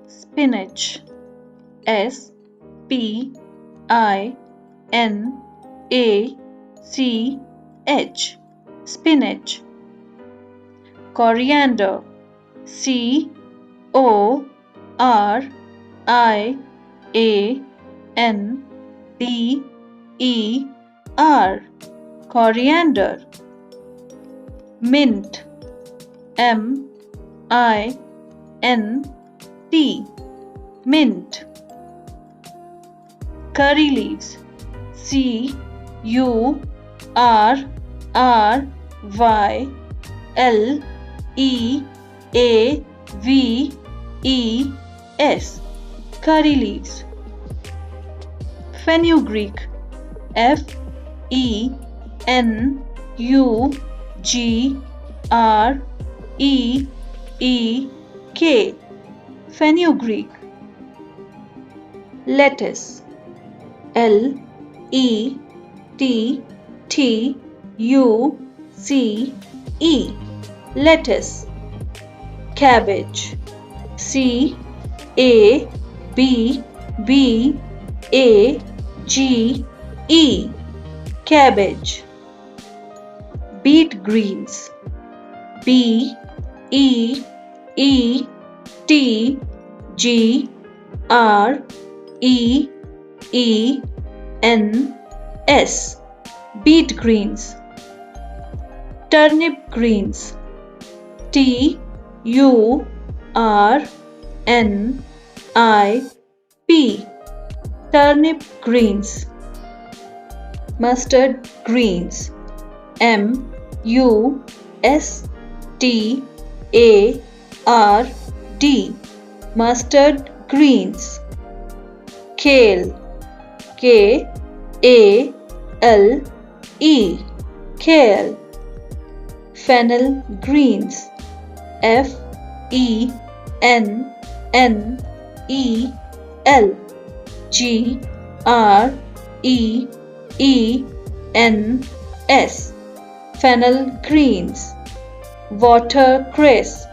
spinach. SPINACH, spinach. Coriander. CORIANDER, coriander. Mint. MINT, mint. Curry leaves. CURRYLEAVES, curry leaves. Fenugreek. FENUGREEK, fenugreek. Lettuce. LETTUCE, lettuce. Cabbage. CABBAGE, cabbage. Beet greens. BEETGREENS, beet greens. Turnip greens. TURNIP, turnip greens. Mustard greens. MUSTARD, mustard greens. Kale. KALE, kale. Fennel greens. FENNEL, GREENS, fennel greens. Watercress.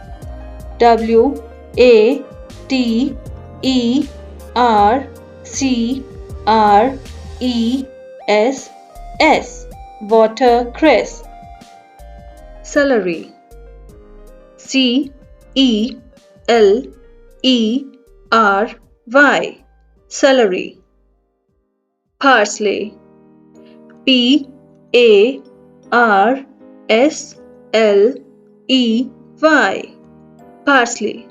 WATERCRESS, watercress. Celery. CELERY, celery. Parsley. PARSLEY, parsley.